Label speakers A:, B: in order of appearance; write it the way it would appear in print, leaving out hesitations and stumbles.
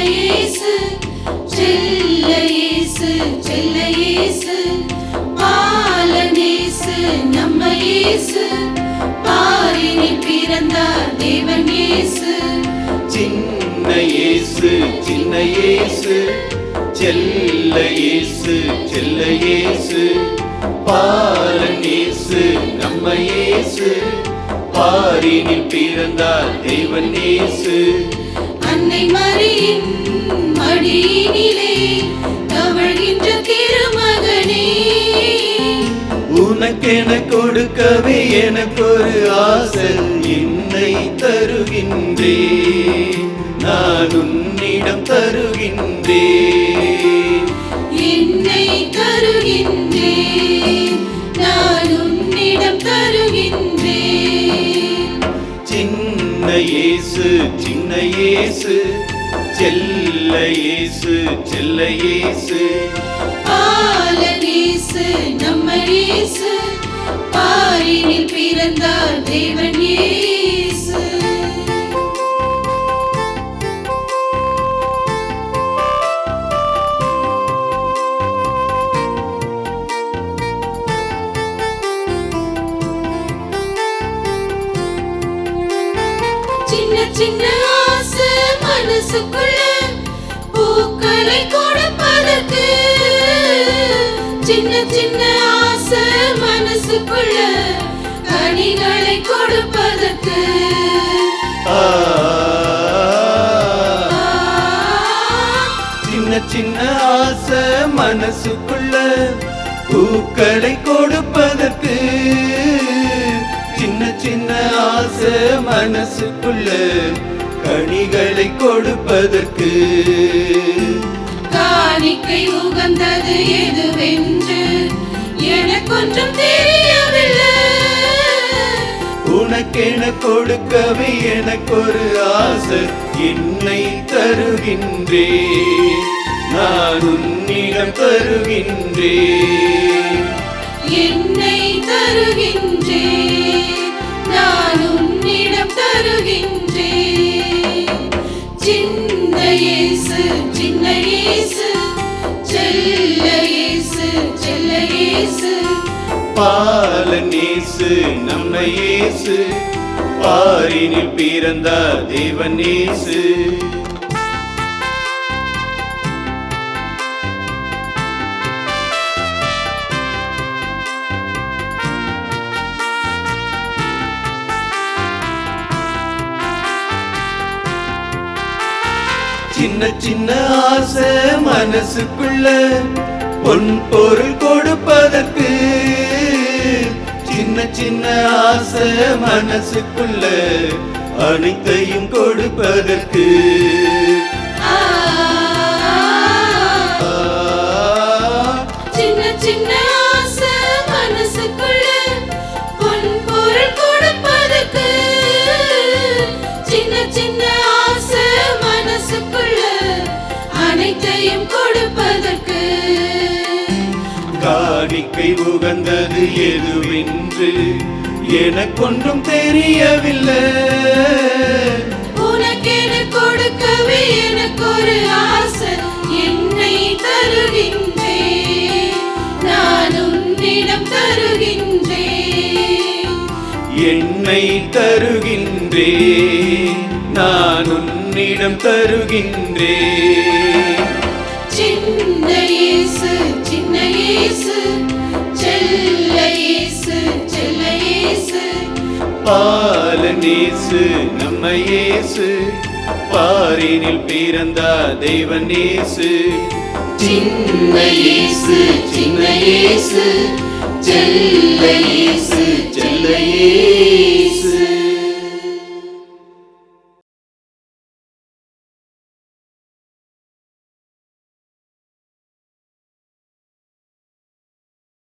A: இயேசு செல்ல இயேசு செல்ல இயேசு பாலனேசு நம்ம இயேசு பாரினில் பிறந்தார் தேவன் இயேசு
B: சின்ன இயேசு சின்ன இயேசு செல்ல இயேசு செல்ல இயேசு பாலன் இயேசு நம்ம இயேசு பாரினில் பிறந்தார் தேவன் இயேசு
A: அன்னை மரியின் மடியினிலே தவழ்கின்ற திருமகனே
B: உனக்கென கொடுக்கவே எனக்கொரு ஆசை என்னை தருகின்றேன் நான் உன்னிடம் தருகின்றேன்
A: என்னை தருகின்றேன் நான் உன்னிடம் தருகின்றேன்
B: சின்ன இயேசு சின்ன இயேசு செல்ல இயேசு செல்ல இயேசு
A: பாலனேசு நம்ம இயேசு பாரினில் பிறந்தார் தேவன் இயேசு சின்ன சின்ன ஆசை மனசுக்குள்ள பூக்களை கொடுப்பதற்கு சின்ன சின்ன ஆசை மனசுக்குள்ள கனிகளை கொடுப்பதற்கு
B: சின்ன சின்ன ஆசை மனசுக்குள்ள பூக்களை கொடுப்பதற்கு சின்ன சின்ன ஆசை மனசுக்குள்ள கனிகளை கொடுப்பதற்கு
A: காணிக்கை உகந்தது எதுவென்று எனக்கொன்றும் தெரியவில்லை
B: உனக்கென கொடுக்கவே எனக்கொரு ஆசை என்னை தருகின்றேன் நான் உன்னிடம் தருகின்றேன்
A: என்னை தருகின்றேன் நான் உன்னிடம் தருகின்றேன் சின்ன இயேசு சின்ன இயேசு செல்ல இயேசு செல்ல இயேசு
B: பாலன் இயேசு நம்ம இயேசு பாரினில் பிறந்தார் தேவன் இயேசு சின்ன சின்ன ஆசை மனசுக்குள்ள பொன் பொருள் கொடுப்பதற்கு சின்ன சின்ன ஆசை மனசுக்குள்ள அனைத்தையும் கொடுப்பதற்கு
A: சின்ன சின்ன ஆசை மனசுக்குள்ள பொன் பொருள் கொடுப்பதற்கு சின்ன சின்ன ஆசை மனசுக்குள்ள அனைத்தையும் கொடுப்பதற்கு
B: காணிக்கை உகந்தது எதுவென்று எனக்கொன்றும் தெரியவில்லை
A: உனக்கென கொடுக்கவே எனக்கொரு ஆசை என்னை தருகின்றேன் நான் உன்னிடம் தருகின்றேன்
B: என்னை தருகின்றேன் நான் உன்னிடம் தருகின்றேன்
A: சின்ன இயேசு சின்ன இயேசு செல்ல இயேசு செல்ல இயேசு
B: பாலன் இயேசு நம்ம இயேசு பாரினில் பிறந்தார் தேவன் இயேசு
A: சின்ன இயேசு சின்ன இயேசு செல்ல